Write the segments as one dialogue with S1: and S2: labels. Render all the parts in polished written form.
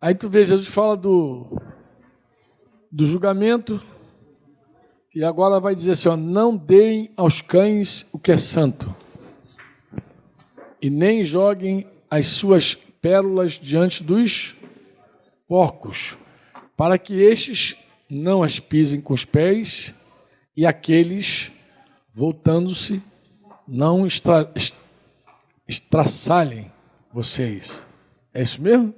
S1: Aí tu vê, Jesus fala do julgamento, e agora vai dizer assim, ó, não deem aos cães o que é santo, e nem joguem as suas pérolas diante dos porcos, para que estes não as pisem com os pés, e aqueles, voltando-se, não estraçalhem vocês. É isso mesmo?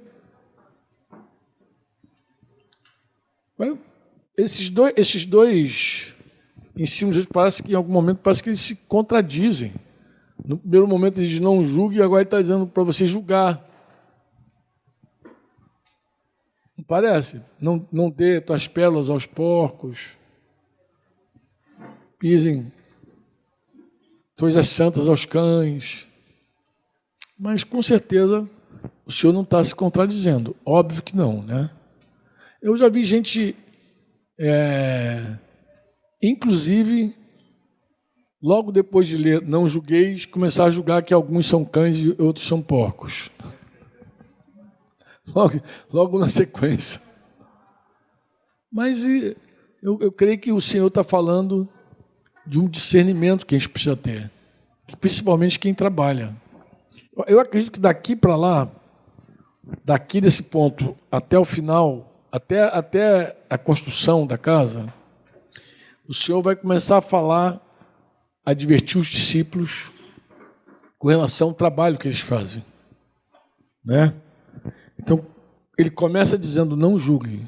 S1: Esses dois ensinos, parece que em algum momento parece que eles se contradizem. No primeiro momento ele diz não julgue, e agora ele está dizendo para você julgar. Não parece? Não dê tuas pérolas aos porcos. Pisem coisas santas aos cães. Mas, com certeza, o senhor não está se contradizendo. Óbvio que não, né? Eu já vi gente, inclusive, logo depois de ler Não Julgueis, começar a julgar que alguns são cães e outros são porcos. Logo na sequência. Mas eu creio que o Senhor está falando de um discernimento que a gente precisa ter, principalmente quem trabalha. Eu acredito que daqui para lá, daqui desse ponto até o final, até a construção da casa, o Senhor vai começar a falar, a advertir os discípulos com relação ao trabalho que eles fazem, né? Então, ele começa dizendo, não julgue.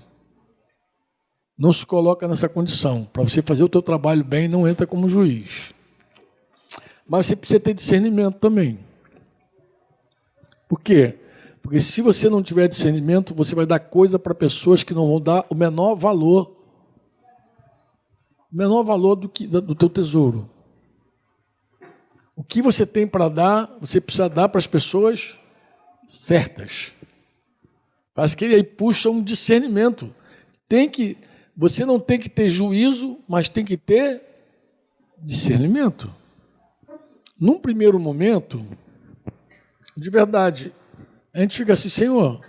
S1: Não se coloca nessa condição. Para você fazer o teu trabalho bem, não entra como juiz. Mas você precisa ter discernimento também. Por quê? Porque se você não tiver discernimento, você vai dar coisa para pessoas que não vão dar o menor valor. O menor valor do teu tesouro. O que você tem para dar, você precisa dar para as pessoas certas. Parece que ele aí puxa um discernimento. Você não tem que ter juízo, mas tem que ter discernimento. Num primeiro momento, de verdade, a gente fica assim, Senhor,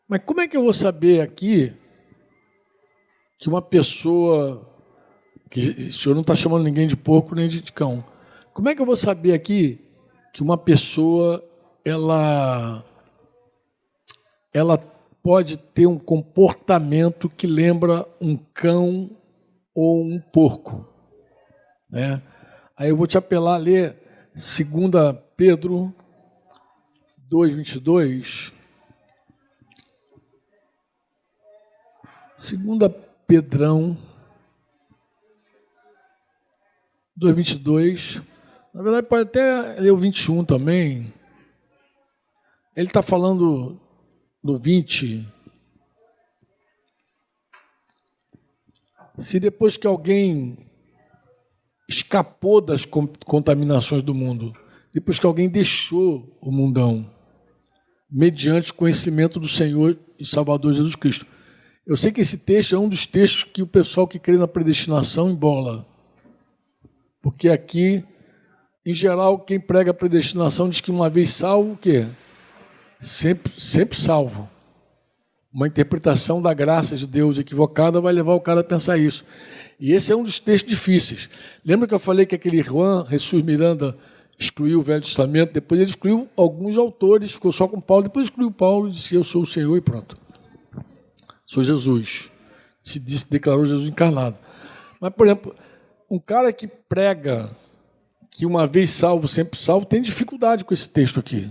S1: mas como é que eu vou saber aqui que uma pessoa, que o Senhor não está chamando ninguém de porco nem de cão, como é que eu vou saber aqui que uma pessoa, ela pode ter um comportamento que lembra um cão ou um porco, né? Aí eu vou te apelar a ler 2 Pedro 2:22. 2 Pedrão 2:22. Na verdade, pode até ler o 21 também. Ele está falando no 20, se depois que alguém escapou das contaminações do mundo, depois que alguém deixou o mundão, mediante o conhecimento do Senhor e Salvador Jesus Cristo. Eu sei que esse texto é um dos textos que o pessoal que crê na predestinação embola. Porque aqui, em geral, quem prega a predestinação diz que uma vez salvo, o quê? Sempre salvo. Uma interpretação da graça de Deus equivocada vai levar o cara a pensar isso. E esse é um dos textos difíceis. Lembra que eu falei que aquele Juan Jesus Miranda excluiu o Velho Testamento, depois ele excluiu alguns autores, ficou só com Paulo, depois excluiu Paulo e disse, eu sou o Senhor e pronto. Sou Jesus. Declarou Jesus encarnado. Mas, por exemplo, um cara que prega que uma vez salvo, sempre salvo, tem dificuldade com esse texto aqui.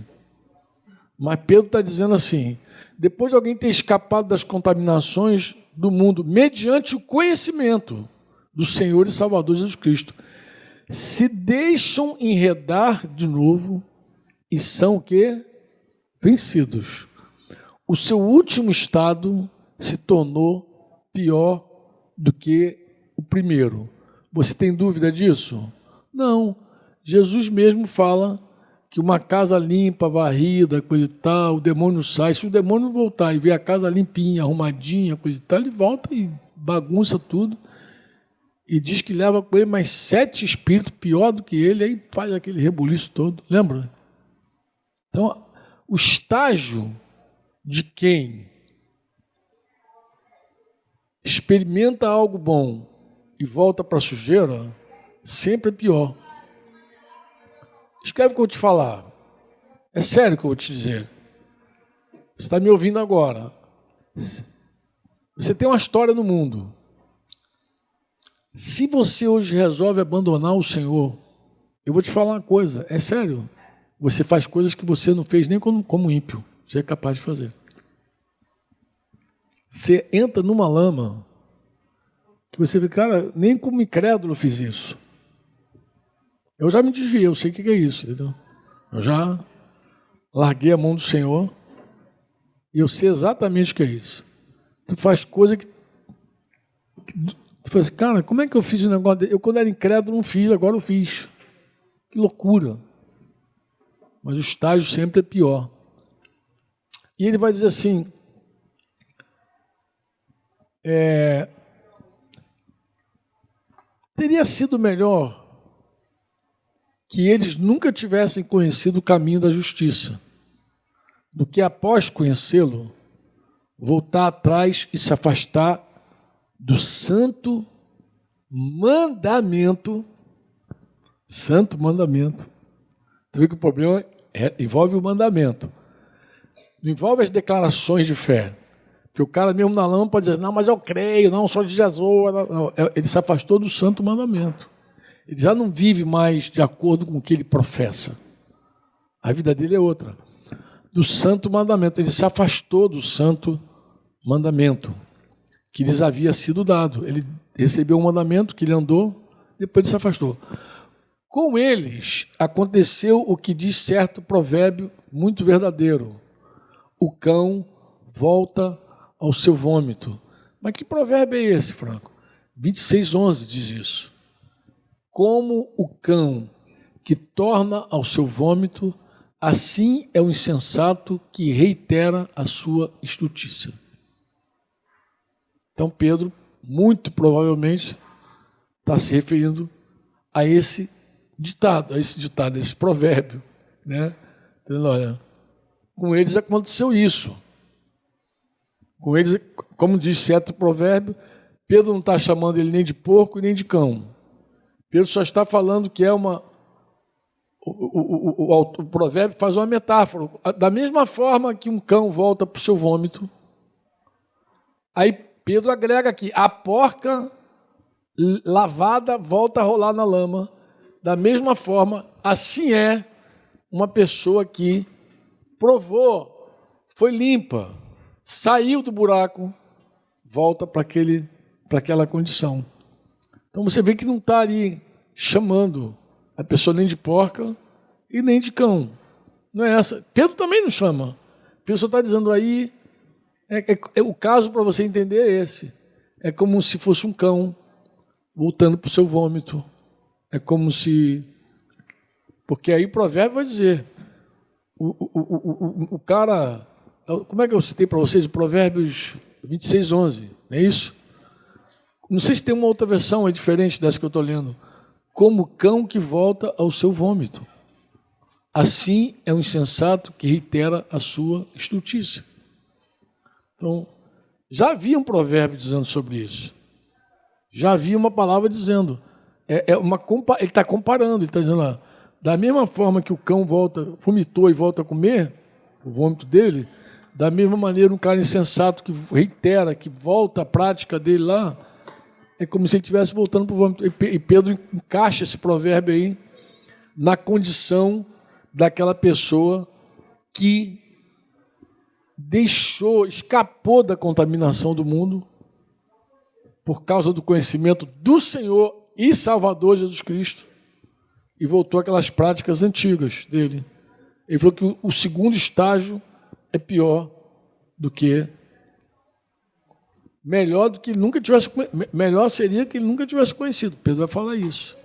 S1: Mas Pedro está dizendo assim, depois de alguém ter escapado das contaminações do mundo, mediante o conhecimento do Senhor e Salvador Jesus Cristo, se deixam enredar de novo e são o quê? Vencidos. O seu último estado se tornou pior do que o primeiro. Você tem dúvida disso? Não. Jesus mesmo fala que uma casa limpa, varrida, coisa e tal, o demônio sai. Se o demônio voltar e ver a casa limpinha, arrumadinha, coisa e tal, ele volta e bagunça tudo. E diz que leva com ele mais 7 espíritos pior do que ele, aí faz aquele rebuliço todo. Lembra? Então, o estágio de quem experimenta algo bom e volta para a sujeira, sempre é pior. Escreve o que eu vou te falar. É sério o que eu vou te dizer. Você está me ouvindo agora. Você tem uma história no mundo. Se você hoje resolve abandonar o Senhor, eu vou te falar uma coisa, é sério. Você faz coisas que você não fez nem como ímpio. Você é capaz de fazer. Você entra numa lama que você vê, cara, nem como incrédulo eu fiz isso. Eu já me desviei, eu sei o que é isso, entendeu? Eu já larguei a mão do Senhor e eu sei exatamente o que é isso. Tu faz coisa que tu faz, cara, como é que eu fiz o negócio dele? Eu, quando era incrédulo, não fiz, agora eu fiz. Que loucura. Mas o estágio sempre é pior. E ele vai dizer assim, teria sido melhor que eles nunca tivessem conhecido o caminho da justiça, do que após conhecê-lo, voltar atrás e se afastar do santo mandamento. Santo mandamento. Tu vê que o problema envolve o mandamento. Não envolve as declarações de fé. Porque o cara mesmo na lama pode dizer, não, mas eu creio, não, sou de Jesus. Não. Ele se afastou do santo mandamento. Ele já não vive mais de acordo com o que ele professa. A vida dele é outra. Do santo mandamento. Ele se afastou do santo mandamento que lhes havia sido dado. Ele recebeu um mandamento que ele andou, depois ele se afastou. Com eles aconteceu o que diz certo provérbio muito verdadeiro. O cão volta ao seu vômito. Mas que provérbio é esse, Franco? 26:11 diz isso. Como o cão que torna ao seu vômito, assim é o insensato que reitera a sua estultícia. Então Pedro, muito provavelmente, está se referindo a esse ditado, esse provérbio, né? Então, olha, com eles aconteceu isso. Com eles, como diz certo provérbio, Pedro não está chamando ele nem de porco e nem de cão. Pedro só está falando que é uma... O provérbio faz uma metáfora. Da mesma forma que um cão volta para o seu vômito, aí Pedro agrega aqui, a porca lavada volta a rolar na lama. Da mesma forma, assim é uma pessoa que provou, foi limpa, saiu do buraco, volta para aquela condição. Então você vê que não está ali chamando a pessoa nem de porca e nem de cão. Não é essa. Pedro também não chama. Pedro só está dizendo aí, o caso para você entender é esse. É como se fosse um cão voltando para o seu vômito. É como se... Porque aí o provérbio vai dizer, o cara... Como é que eu citei para vocês? O Provérbios 26:11, não é isso? Não sei se tem uma outra versão diferente dessa que eu estou lendo. Como cão que volta ao seu vômito. Assim é um insensato que reitera a sua estultícia. Então, já havia um provérbio dizendo sobre isso. Já havia uma palavra dizendo. Ele está comparando, ele está dizendo lá, da mesma forma que o cão vomitou e volta a comer, o vômito dele, da mesma maneira um cara insensato que reitera, que volta à prática dele lá, é como se ele estivesse voltando para o vômito. E Pedro encaixa esse provérbio aí na condição daquela pessoa que escapou da contaminação do mundo por causa do conhecimento do Senhor e Salvador Jesus Cristo e voltou àquelas práticas antigas dele. Ele falou que o segundo estágio é pior do que... Melhor seria que ele nunca tivesse conhecido. Pedro vai falar isso.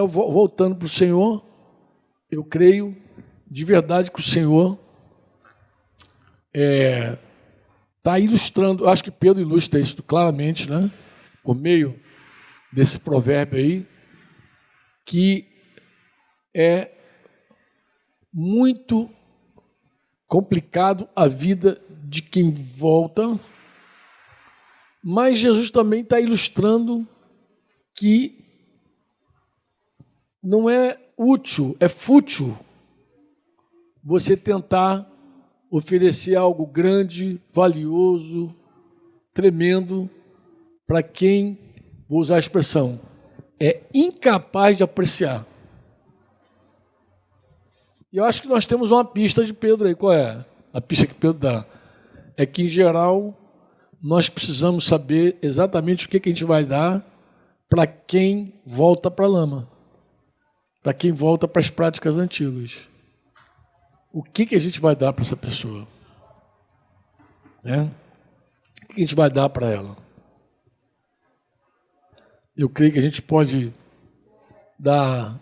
S1: Voltando para o Senhor, eu creio de verdade que o Senhor está ilustrando, acho que Pedro ilustra isso claramente, né? Por meio desse provérbio aí, que é muito complicado a vida de quem volta Mas Jesus também está ilustrando que não é útil, é fútil você tentar oferecer algo grande, valioso, tremendo, para quem, vou usar a expressão, é incapaz de apreciar. E eu acho que nós temos uma pista de Pedro aí. Qual é? A pista que Pedro dá é que, em geral, nós precisamos saber exatamente o que a gente vai dar para quem volta para a lama, para quem volta para as práticas antigas. O que a gente vai dar para essa pessoa? Né? O que a gente vai dar para ela? Eu creio que a gente pode dar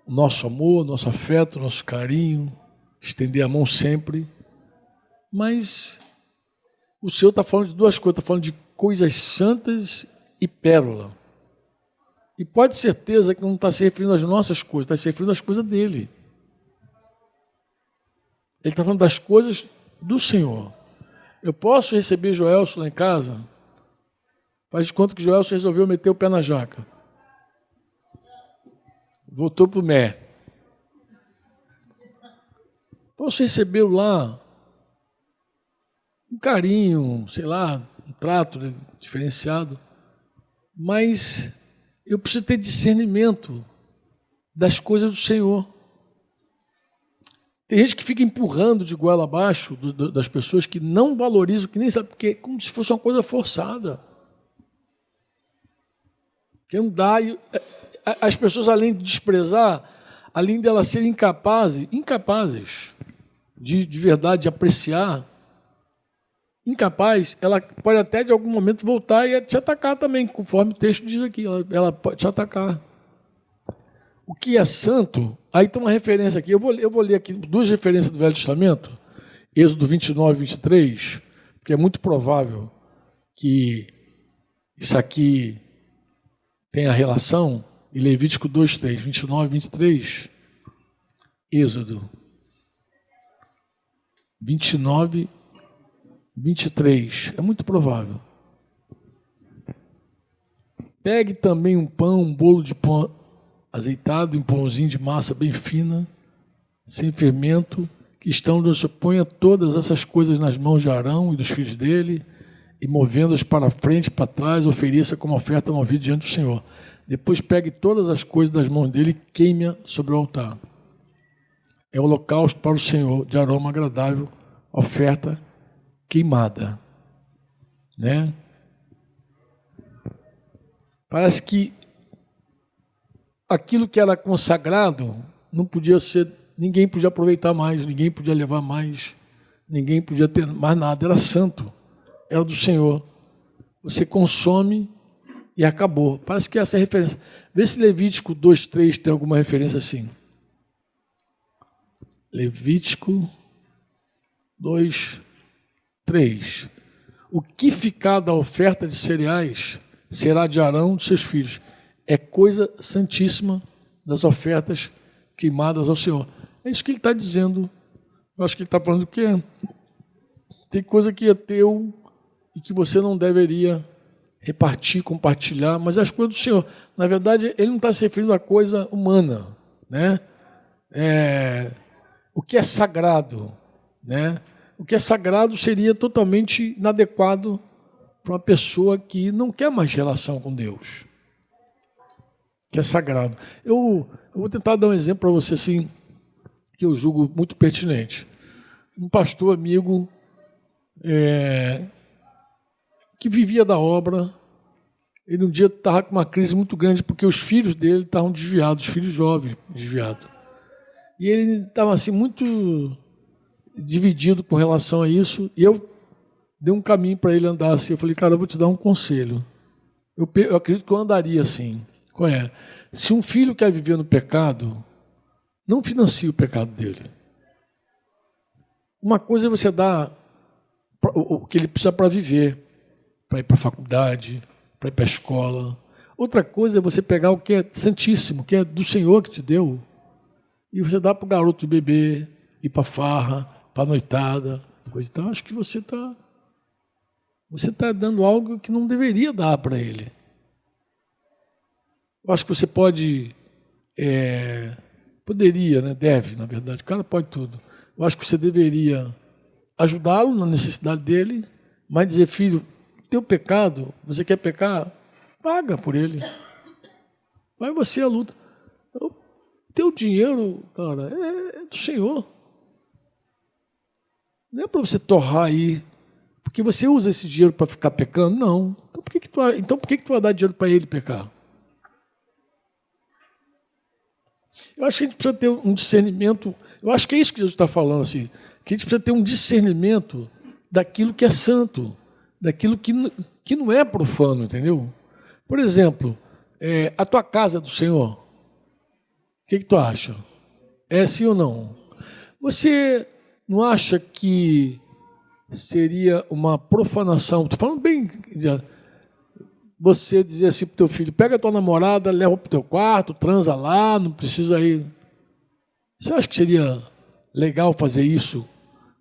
S1: nosso amor, nosso afeto, nosso carinho, estender a mão sempre, mas o Senhor está falando de duas coisas, está falando de coisas santas e pérola. E pode ter certeza que não está se referindo às nossas coisas, está se referindo às coisas dele. Ele está falando das coisas do Senhor. Eu posso receber Joelson lá em casa? Faz de conta que Joelson resolveu meter o pé na jaca. Voltou para o Mé. Posso recebê-lo lá, um carinho, sei lá, um trato diferenciado, mas eu preciso ter discernimento das coisas do Senhor. Tem gente que fica empurrando de goela abaixo das pessoas que não valorizam, que nem sabe, porque é como se fosse uma coisa forçada. Que não dá. As pessoas, além de desprezar, além de elas serem incapazes de verdade de apreciar, incapaz, ela pode até de algum momento voltar e te atacar também, conforme o texto diz aqui, ela pode te atacar. O que é santo, aí tem uma referência aqui, eu vou ler aqui duas referências do Velho Testamento, Êxodo 29 e 23, porque é muito provável que isso aqui tenha relação, e Levítico 2, 3, 29 e 23, Êxodo 29, 23, é muito provável. Pegue também um pão, um bolo de pão azeitado, um pãozinho de massa bem fina, sem fermento, que estão onde se ponha todas essas coisas nas mãos de Arão e dos filhos dele, e movendo-as para frente e para trás, ofereça como oferta movida diante do Senhor. Depois pegue todas as coisas das mãos dele e queime-a sobre o altar. É o holocausto para o Senhor, de aroma agradável, oferta queimada. Né? Parece que aquilo que era consagrado não podia ser, ninguém podia aproveitar mais, ninguém podia levar mais, ninguém podia ter mais nada, era santo, era do Senhor. Você consome e acabou. Parece que essa é a referência. Vê se Levítico 2:3 tem alguma referência assim. Levítico 2:3. O que ficar da oferta de cereais será de Arão e de seus filhos. É coisa santíssima das ofertas queimadas ao Senhor. É isso que ele está dizendo. Eu acho que ele está falando que tem coisa que é teu e que você não deveria repartir, compartilhar, mas as coisas do Senhor. Na verdade, ele não está se referindo a coisa humana, né? O que é sagrado, né? O que é sagrado seria totalmente inadequado para uma pessoa que não quer mais relação com Deus, que é sagrado. Eu vou tentar dar um exemplo para você assim, que eu julgo muito pertinente. Um pastor amigo que vivia da obra, ele um dia estava com uma crise muito grande porque os filhos dele estavam desviados, os filhos jovens desviados. E ele estava assim muito dividido com relação a isso, e eu dei um caminho para ele andar assim. Eu falei, cara, eu vou te dar um conselho. Eu acredito que eu andaria assim. Qual é? Se um filho quer viver no pecado, não financie o pecado dele. Uma coisa é você dar o que ele precisa para viver, para ir para a faculdade, para ir para a escola. Outra coisa é você pegar o que é santíssimo, que é do Senhor que te deu, e você dá para o garoto beber, ir para a farra, para a noitada, coisa e tal. Acho que você está você está dando algo que não deveria dar para ele. Eu acho que você poderia, né? Deve, na verdade, o cara pode tudo. Eu acho que você deveria ajudá-lo na necessidade dele, mas dizer, filho, teu pecado, você quer pecar? Paga por ele. Vai você à luta. O teu dinheiro, cara, é do Senhor. Não é para você torrar aí, porque você usa esse dinheiro para ficar pecando? Não. Então por que tu vai dar dinheiro para ele pecar? Eu acho que a gente precisa ter um discernimento, eu acho que é isso que Jesus está falando, assim, que a gente precisa ter um discernimento daquilo que é santo, daquilo que não é profano, entendeu? Por exemplo, a tua casa é do Senhor, o que tu acha? É sim ou não? Você não acha que seria uma profanação, estou falando bem, você dizer assim para o teu filho, pega a tua namorada, leva para o teu quarto, transa lá, não precisa ir. Você acha que seria legal fazer isso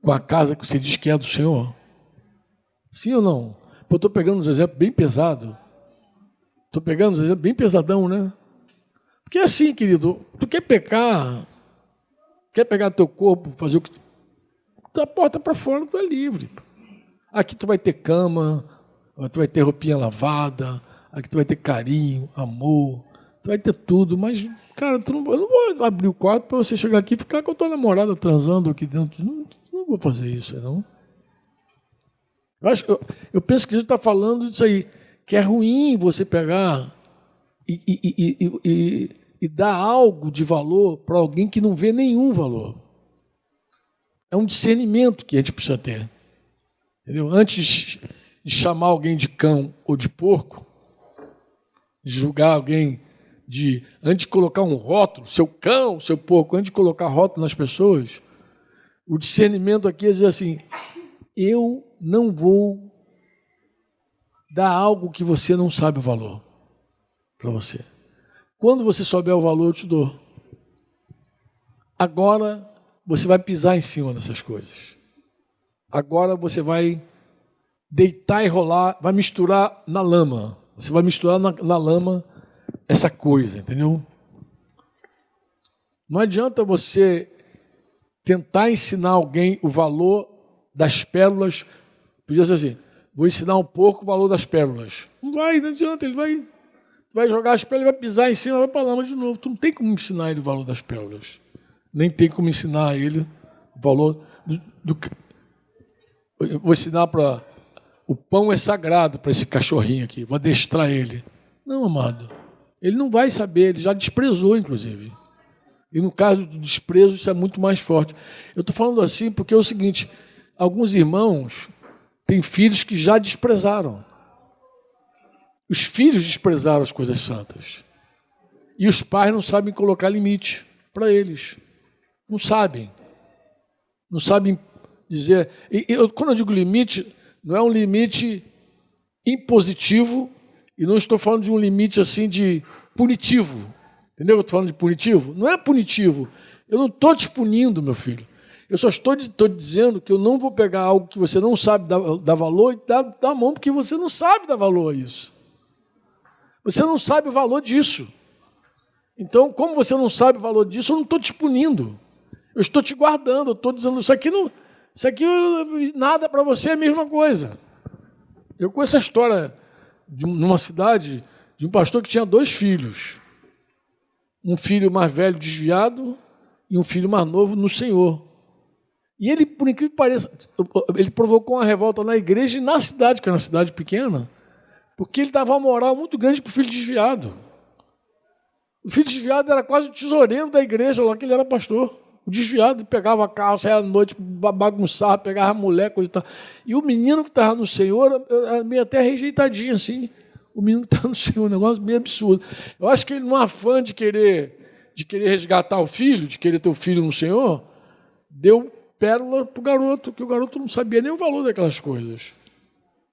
S1: com a casa que você diz que é do Senhor? Sim ou não? Eu estou pegando uns exemplos bem pesados. Estou pegando uns exemplos bem pesadão, né? Porque é assim, querido, tu quer pecar, quer pegar teu corpo, fazer o que... Da porta para fora tu é livre. Aqui tu vai ter cama, tu vai ter roupinha lavada, aqui tu vai ter carinho, amor, tu vai ter tudo, mas, cara, eu não vou abrir o quarto para você chegar aqui e ficar com a tua namorada transando aqui dentro. Não vou fazer isso, não. Eu penso que Jesus está falando disso aí, que é ruim você pegar e dar algo de valor para alguém que não vê nenhum valor. É um discernimento que a gente precisa ter. Entendeu? Antes de chamar alguém de cão ou de porco, de julgar alguém, antes de colocar um rótulo, seu cão, seu porco, antes de colocar rótulo nas pessoas, o discernimento aqui é dizer assim, eu não vou dar algo que você não sabe o valor para você. Quando você souber o valor, eu te dou. Agora você vai pisar em cima dessas coisas. Agora você vai deitar e rolar, vai misturar na lama. Você vai misturar na lama essa coisa, entendeu? Não adianta você tentar ensinar alguém o valor das pérolas. Podia ser assim, vou ensinar um pouco o valor das pérolas. Não adianta, ele vai jogar as pérolas, vai pisar em cima, vai para a lama de novo. Tu não tem como ensinar ele o valor das pérolas. Nem tem como ensinar ele o valor do eu vou ensinar para... O pão é sagrado para esse cachorrinho aqui, vou adestrar ele. Não, amado, ele não vai saber, ele já desprezou, inclusive. E no caso do desprezo, isso é muito mais forte. Eu estou falando assim porque é o seguinte, alguns irmãos têm filhos que já desprezaram. Os filhos desprezaram as coisas santas. E os pais não sabem colocar limite para eles. Não sabem. Não sabem dizer... Quando eu digo limite, não é um limite impositivo e não estou falando de um limite assim de punitivo. Entendeu? Eu estou falando de punitivo? Não é punitivo. Eu não estou te punindo, meu filho. Eu só estou dizendo que eu não vou pegar algo que você não sabe dar valor e dar a mão porque você não sabe dar valor a isso. Você não sabe o valor disso. Então, como você não sabe o valor disso, eu não estou te punindo. Eu estou te guardando, eu estou dizendo, isso aqui nada para você é a mesma coisa. Eu conheço a história numa cidade de um pastor que tinha 2 filhos. Um filho mais velho desviado e um filho mais novo no Senhor. E ele, por incrível que pareça, ele provocou uma revolta na igreja e na cidade, que era uma cidade pequena, porque ele dava uma moral muito grande para o filho desviado. O filho desviado era quase o tesoureiro da igreja, lá que ele era pastor. O desviado pegava carro, saia à noite, bagunçava, pegava mulher, coisa e tal. E o menino que estava no Senhor era meio até rejeitadinho, assim. O menino que estava no Senhor, um negócio meio absurdo. Eu acho que ele, num afã de querer resgatar o filho, de querer ter o filho no Senhor, deu pérola para o garoto, que o garoto não sabia nem o valor daquelas coisas.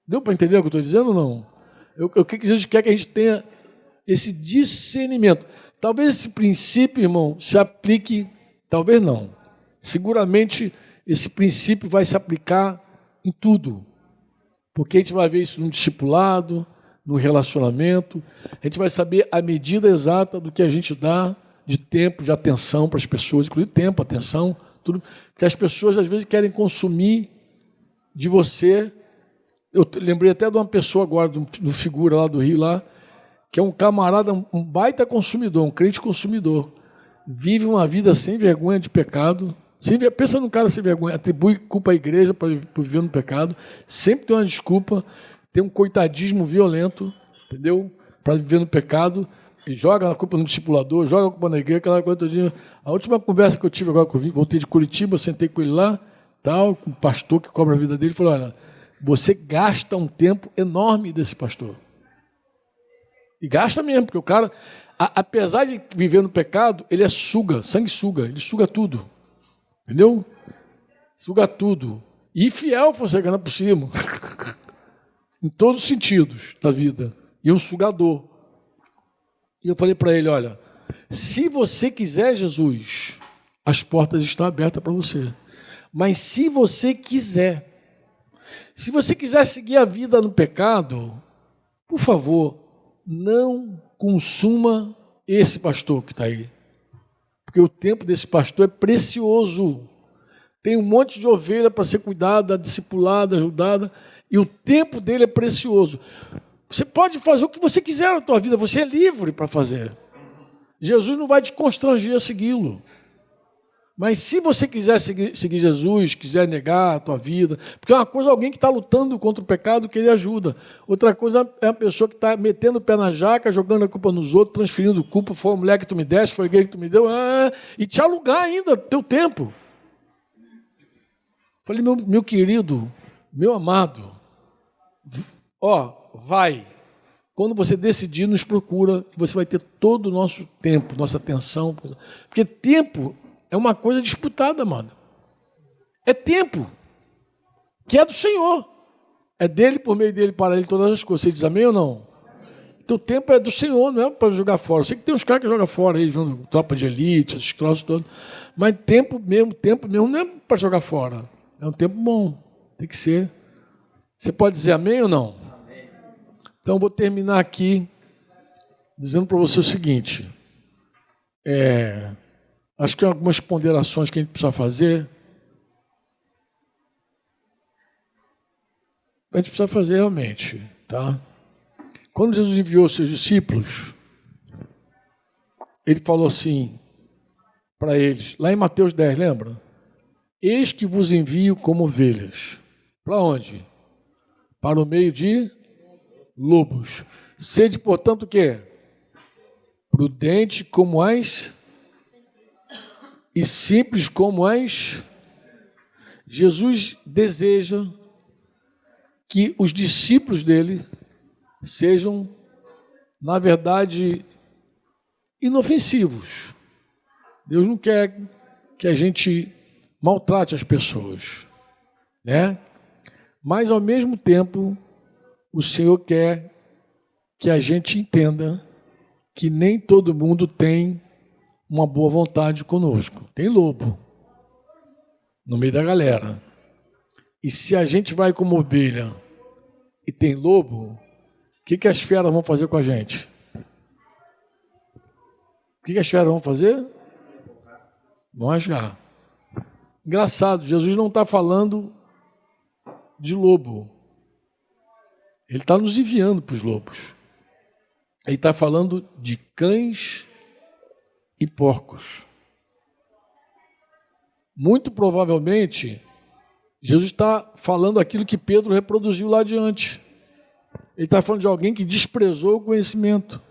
S1: Deu para entender o que eu estou dizendo ou não? O que Jesus quer que a gente tenha esse discernimento. Talvez esse princípio, irmão, se aplique, talvez não. Seguramente esse princípio vai se aplicar em tudo. Porque a gente vai ver isso no discipulado, no relacionamento, a gente vai saber a medida exata do que a gente dá de tempo, de atenção para as pessoas, inclusive tempo, atenção, tudo, porque as pessoas às vezes querem consumir de você. Eu lembrei até de uma pessoa agora, do figura lá do Rio, lá, que é um camarada, um baita consumidor, um crente consumidor, vive uma vida sem vergonha de pecado. Pensa num cara sem vergonha, atribui culpa à igreja por viver no pecado, sempre tem uma desculpa, tem um coitadismo violento, entendeu? Para viver no pecado, e joga a culpa no discipulador, joga a culpa na igreja, aquela coisa todinha. A última conversa que eu tive agora, voltei de Curitiba, sentei com ele lá, tal, com um pastor que cobra a vida dele, falou: olha, você gasta um tempo enorme desse pastor. E gasta mesmo, porque o cara, apesar de viver no pecado, ele é sanguessuga, ele suga tudo. Entendeu? Suga tudo. E fiel você ganha por cima. Em todos os sentidos da vida. E um sugador. E eu falei para ele: olha, se você quiser Jesus, as portas estão abertas para você. Mas se você quiser seguir a vida no pecado, por favor, não consuma esse pastor que está aí. Porque o tempo desse pastor é precioso. Tem um monte de ovelha para ser cuidada, discipulada, ajudada, e o tempo dele é precioso. Você pode fazer o que você quiser na tua vida, você é livre para fazer. Jesus não vai te constranger a segui-lo. Mas se você quiser seguir Jesus, quiser negar a tua vida, porque uma coisa é alguém que está lutando contra o pecado, que ele ajuda. Outra coisa é a pessoa que está metendo o pé na jaca, jogando a culpa nos outros, transferindo culpa, foi a mulher que tu me deste, foi a igreja que tu me deu, e te alugar ainda teu tempo. Falei: meu querido, meu amado, vai. Quando você decidir, nos procura, e você vai ter todo o nosso tempo, nossa atenção. Porque tempo é uma coisa disputada, mano. É tempo que é do Senhor. É dele, por meio dele, para ele, todas as coisas. Você diz amém ou não? Então o tempo é do Senhor, não é para jogar fora. Eu sei que tem uns caras que jogam fora aí, tropa de elite, esses troços todos. Mas tempo mesmo não é para jogar fora. É um tempo bom. Tem que ser. Você pode dizer amém ou não? Amém. Então eu vou terminar aqui dizendo para você o seguinte. Acho que algumas ponderações que a gente precisa fazer. A gente precisa fazer realmente, tá? Quando Jesus enviou os seus discípulos, ele falou assim para eles, lá em Mateus 10, lembra? Eis que vos envio como ovelhas. Para onde? Para o meio de lobos. Sede, portanto, o quê? Prudente como as e simples como as. Jesus deseja que os discípulos dele sejam, na verdade, inofensivos. Deus não quer que a gente maltrate as pessoas, né? Mas, ao mesmo tempo, o Senhor quer que a gente entenda que nem todo mundo tem uma boa vontade conosco. Tem lobo no meio da galera. E se a gente vai como ovelha e tem lobo, o que as feras vão fazer com a gente? O que as feras vão fazer? Vão rasgar. Engraçado, Jesus não está falando de lobo. Ele está nos enviando para os lobos. Ele está falando de cães e porcos. Muito provavelmente, Jesus está falando aquilo que Pedro reproduziu lá adiante. Ele está falando de alguém que desprezou o conhecimento.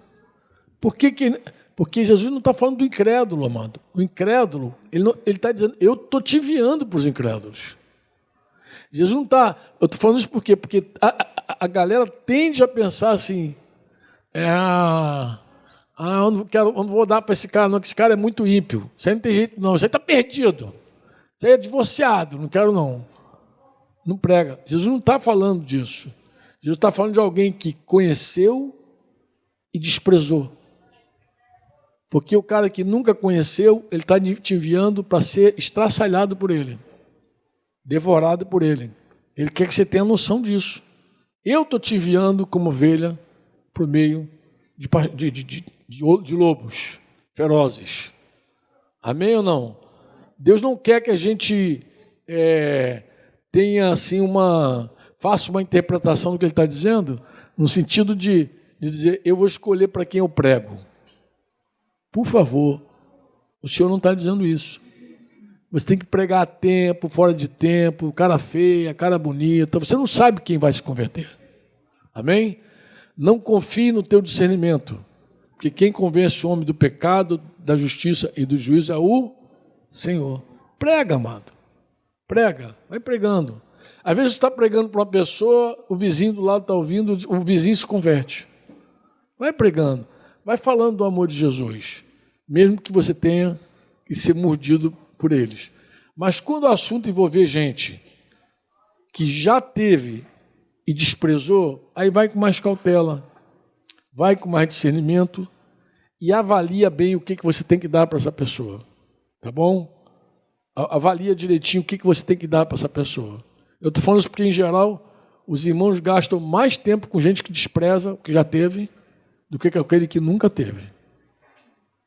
S1: Porque Jesus não está falando do incrédulo, amado. O incrédulo, ele está dizendo, eu estou te enviando para os incrédulos. Jesus não está... Eu estou falando isso por quê? Porque a galera tende a pensar assim, eu não vou dar para esse cara, não, que esse cara é muito ímpio. Isso aí não tem jeito, não. Isso aí está perdido. Isso aí é divorciado, não quero, não. Não prega. Jesus não está falando disso. Jesus está falando de alguém que conheceu e desprezou. Porque o cara que nunca conheceu, ele está te enviando para ser estraçalhado por ele, devorado por ele. Ele quer que você tenha noção disso. Eu estou te enviando como ovelha por meio de lobos ferozes. Amém ou não? Deus não quer que a gente tenha assim faça uma interpretação do que Ele está dizendo, no sentido de dizer, eu vou escolher para quem eu prego. Por favor, o Senhor não está dizendo isso. Você tem que pregar a tempo, fora de tempo, cara feia, cara bonita. Você não sabe quem vai se converter. Amém? Não confie no teu discernimento, porque quem convence o homem do pecado, da justiça e do juízo é o Senhor. Prega, amado. Prega, vai pregando. Às vezes você está pregando para uma pessoa, o vizinho do lado está ouvindo, o vizinho se converte. Vai pregando, vai falando do amor de Jesus, mesmo que você tenha que ser mordido por eles. Mas quando o assunto envolver gente que já teve e desprezou, aí vai com mais cautela, vai com mais discernimento e avalia bem o que você tem que dar para essa pessoa. Tá bom? Avalia direitinho o que você tem que dar para essa pessoa. Eu estou falando isso porque, em geral, os irmãos gastam mais tempo com gente que despreza o que já teve do que aquele que nunca teve.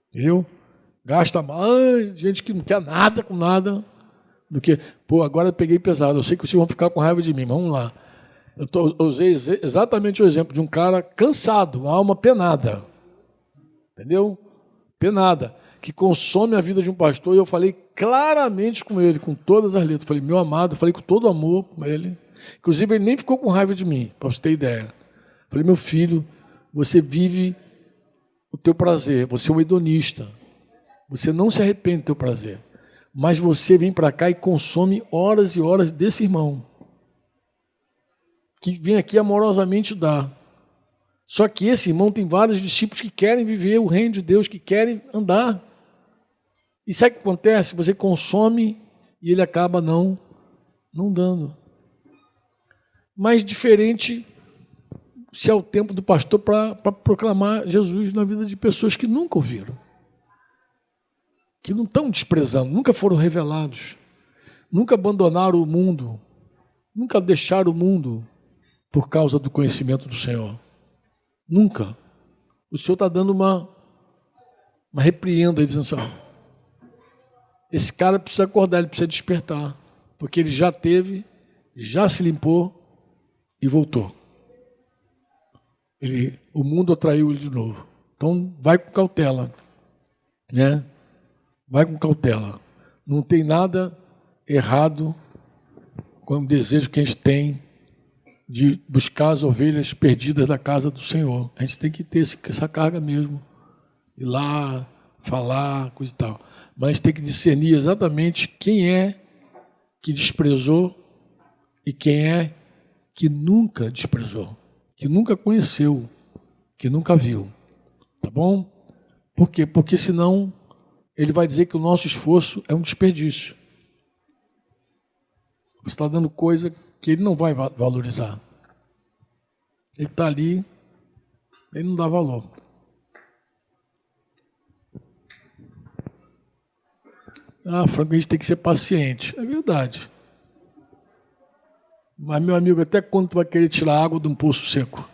S1: Entendeu? Gasta mais gente que não quer nada com nada do que, agora eu peguei pesado, eu sei que vocês vão ficar com raiva de mim, vamos lá. Eu usei exatamente o exemplo de um cara cansado, uma alma penada. Entendeu? Penada. Que consome a vida de um pastor, e eu falei claramente com ele, com todas as letras. Eu falei, meu amado, eu falei com todo amor com ele. Inclusive, ele nem ficou com raiva de mim, para você ter ideia. Eu falei, meu filho, você vive o teu prazer, você é um hedonista. Você não se arrepende do teu prazer. Mas você vem para cá e consome horas e horas desse irmão, que vem aqui amorosamente dar. Só que esse irmão tem vários discípulos que querem viver o reino de Deus, que querem andar. E sabe o que acontece? Você consome e ele acaba não dando. Mas diferente se é o tempo do pastor para proclamar Jesus na vida de pessoas que nunca ouviram, que não estão desprezando, nunca foram revelados, nunca abandonaram o mundo, nunca deixaram o mundo por causa do conhecimento do Senhor. Nunca. O Senhor está dando uma repreenda, dizendo assim, esse cara precisa acordar, ele precisa despertar, porque ele já teve, já se limpou e voltou. O mundo atraiu ele de novo. Então, vai com cautela, né? Vai com cautela. Não tem nada errado com o desejo que a gente tem de buscar as ovelhas perdidas da casa do Senhor. A gente tem que ter essa carga mesmo. Ir lá, falar, coisa e tal. Mas tem que discernir exatamente quem é que desprezou e quem é que nunca desprezou, que nunca conheceu, que nunca viu. Tá bom? Por quê? Porque senão ele vai dizer que o nosso esforço é um desperdício. Você está dando coisa que ele não vai valorizar. Ele está ali, ele não dá valor. Franco, a gente tem que ser paciente. É verdade. Mas, meu amigo, até quando tu vai querer tirar água de um poço seco?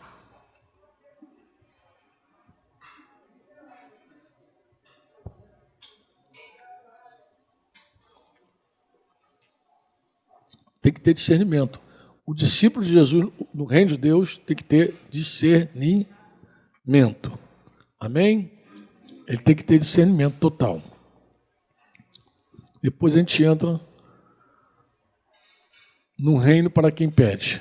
S1: Tem que ter discernimento. O discípulo de Jesus, no reino de Deus, tem que ter discernimento. Amém? Ele tem que ter discernimento total. Depois a gente entra no reino para quem pede.